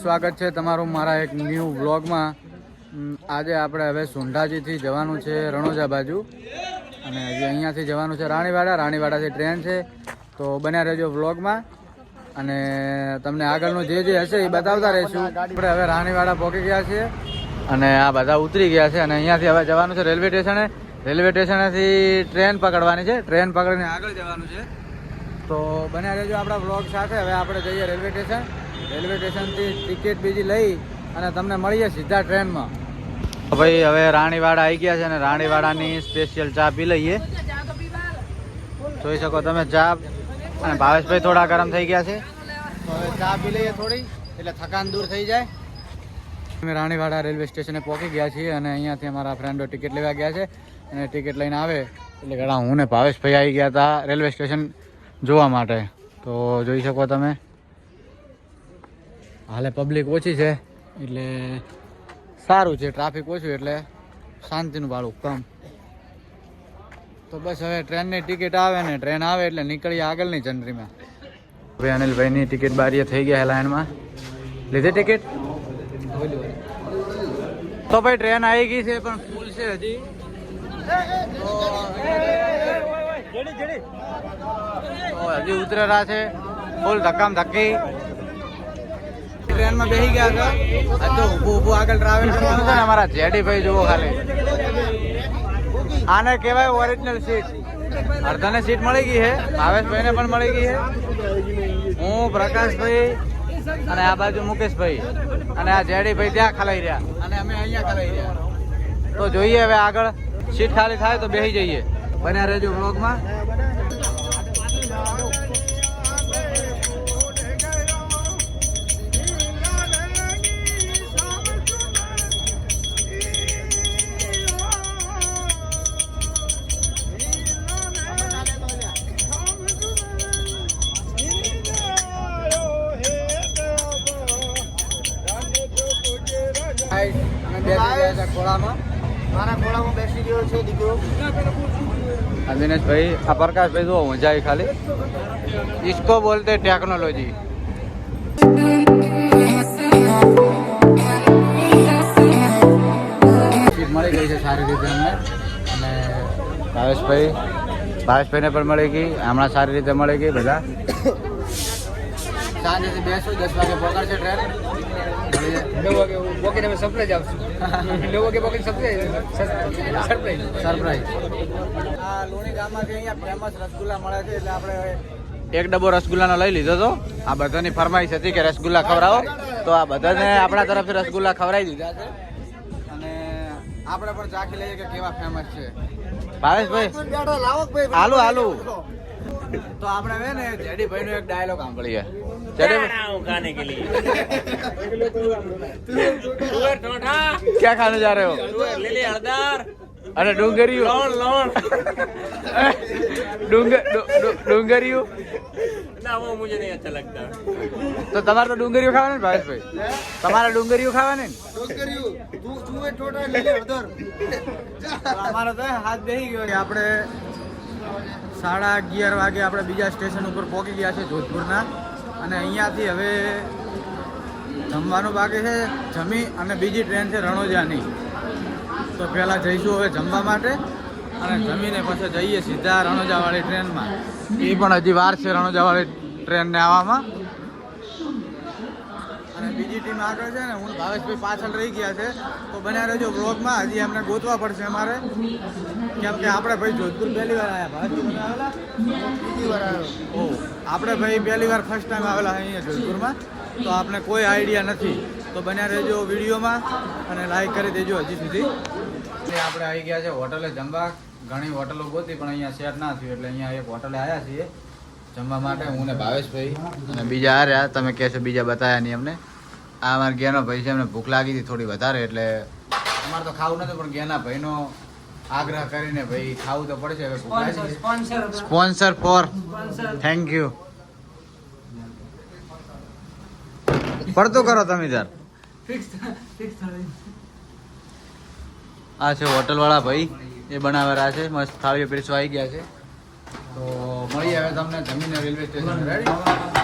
સ્વાગત છે તમારું મારા એક ન્યૂ વ્લોગમાં। આજે આપણે હવે સુંઢાજીથી જવાનું છે રણોજા બાજુ અને હજી અહીંયાથી જવાનું છે રાણીવાડાથી ટ્રેન છે, તો બન્યા રહેજો વ્લોગમાં અને તમને આગળનું જે હશે એ બતાવતા રહીશું। આપણે હવે રાણીવાડા પહોંચી ગયા છીએ અને આ બધા ઉતરી ગયા છે અને અહીંયાથી હવે જવાનું છે રેલવે સ્ટેશને। રેલવે સ્ટેશનેથી ટ્રેન પકડવાની છે, ટ્રેન પકડીને આગળ જવાનું છે, તો બન્યા રહેજો આપણા વ્લોગ સાથે। હવે આપણે જઈએ રેલવે સ્ટેશનથી ટિકિટ બીજી લઈ અને તમને મળીએ સીધા ટ્રેનમાં। ભાઈ હવે રાણીવાડા આવી ગયા છે અને રાણીવાડાની સ્પેશિયલ ચા પી લઈએ। જોઈ શકો તમે ચા, અને ભાવેશભાઈ થોડા ગરમ થઈ ગયા છે, તો હવે ચા પી લઈએ થોડી, એટલે થકાન દૂર થઈ જાય। અમે રાણીવાડા રેલવે સ્ટેશને પહોંચી ગયા છીએ અને અહીંયાથી અમારા ફ્રેન્ડો ટિકિટ લેવા ગયા છે અને ટિકિટ લઈને આવે એટલે ઘણા હું ને ભાવેશભાઈ આવી ગયા હતા રેલવે સ્ટેશન જોવા માટે। તો જોઈ શકો તમે હાલે પબ્લિક ઓછી છે એટલે સારું છે, ટ્રાફિક ઓછું એટલે શાંતિનું ભાડું કમ। તો બસ હવે ટ્રેનની ટિકિટ આવે ને ટ્રેન આવે એટલે નીકળીએ આગળની જનરીમાં। ભાઈ અનિલભાઈની ટિકિટ બારીએ થઈ ગયા લાઈનમાં, લીધી ટિકિટ? તો ભાઈ ટ્રેન આવી ગઈ છે પણ ફૂલ છે હજી, હજી ઉતરેલા છે ફૂલ ધક્કામ ધક્કી। ટ્રેનમાં બેસી ગયા છે, તો ઊભું આગળ ટ્રાવેલ કરવાનું છે ને। અમારા જેડી ભાઈ જુઓ ખાલી, આને કહેવાય ઓરિજિનલ સીટ। અડધાને સીટ મળી ગઈ છે, ભાવેશભાઈને પણ મળી ગઈ છે, હું પ્રકાશભાઈ અને આ બાજુ મુકેશભાઈ અને આ જેડી ભાઈ ત્યાં ખલાઈ રહ્યા અને અમે અહીંયા ખલાઈ રહ્યા। તો જોઈએ હવે આગળ સીટ ખાલી થાય તો બેસી જઈએ, બન્યા રહેજો વ્લોગમાં। ખોળામાં બેસી ગયો છે દીકરો દિનેશભાઈ। આ પ્રકાશભાઈ જુઓ મજા આવી ખાલી, इसको बोलते टेक्नोलॉजी। સીટ મળી ગઈ છે સારી રીતે અમને, અને ભાવેશભાઈને પણ મળી ગઈ, હમણાં સારી રીતે મળી ગઈ બધા। સાંજેથી બેસું, 10 વાગે પકડશે ટ્રેન, 9 વાગે વોકીને અમે સરપ્રાઈઝ આવશું। 9 વાગે વોકીને સરપ્રાઈઝ। આ લોણી ગામમાંથી અહીંયા ફેમસ રસગુલ્લા મળે છે એટલે આપણે એક ડબ્બો રસગુલ્લાનો લઈ લીધો હતો। આ બધાની ફરમાઈશ હતી કે રસગુલ્લા ખવડાવો, તો આ બધાને આપણા તરફથી રસગુલ્લા ખવડાવી દીધા છે અને આપણે પણ ચાખી લઈએ કે કેવા ફેમસ છે। ભાવેશભાઈ હાલો તો આપણે હવે ને જેડી ભાઈ નો એક ડાયલોગ સાંભળીએ। क्या खाने जा रहे हो? ले हड़दार अरे डूंगरियो डूंगरियो ना, वो मुझे नहीं अच्छा लगता। तो તમારે તો ડુંગરીઓ ખાવા ને ભાવેશભાઈ, તમારે ડુંગરીઓ ખાવા ને? અમારે તો હાથ બેસી ગયો। આપણે 11:30 વાગે આપણે બીજા સ્ટેશન ઉપર પહોંચી ગયા છે જોધપુરના, અને અહીંયાથી હવે જમવાનું બાકી છે, જમી અને બીજી ટ્રેન છે રણોજાની, તો પહેલાં જઈશું હવે જમવા માટે અને જમીને પછી જઈએ સીધા રણોજાવાળી ટ્રેનમાં। એ પણ હજી વાર છે રણોજાવાળી ટ્રેનને આવવામાં, અને બીજી ટીમ આગળ છે ને, હું ભાવેશભાઈ પાછળ રહી ગયા છે, તો બન્યા રહેજો વ્લોગમાં। હજી એમને ગોતવા પડશે અમારે, કેમ કે આપણે ભાઈ જોધપુર પહેલી વાર આવ્યા, ભાવેશભાઈ આવેલા બીજી વાર આવ્યો, આપણે ભાઈ પહેલી વાર ફર્સ્ટ ટાઈમ આવેલા અહીંયા જોધપુરમાં, તો આપણે કોઈ આઈડિયા નથી। તો બન્યા રહેજો વિડીયોમાં અને લાઈક કરી દેજો હજી સુધી। આપણે આવી ગયા છે હોટલે જમવા, ઘણી હોટલો ગોતી પણ અહીંયા સેટ ના થયું એટલે અહીંયા એક હોટલે આવ્યા છીએ જમવા માટે, હું ને ભાવેશભાઈ અને બીજા આ રહ્યા, તમે કહેશો બીજા બતાવ્યા નહીં અમને। આ અમારા ગેનો ભાઈ છે, એમને ભૂખ લાગી હતી થોડી વધારે એટલે અમારે તો ખાવું નતું, પણ ગેના ભાઈનો આગ્રહ કરીને ભાઈ ખાવું તો પડશે, હવે ભૂખ લાગી। Sponsor for thank you. પડતું કરો તમે તાર। આ છે હોટલ વાળા ભાઈ, એ બનાવેલા છે, મસ્ત થાળીઓ પીરસવા આવી ગયા છે। તો મળીએ હવે તમને જમીને રેલવે સ્ટેશન। રેડી?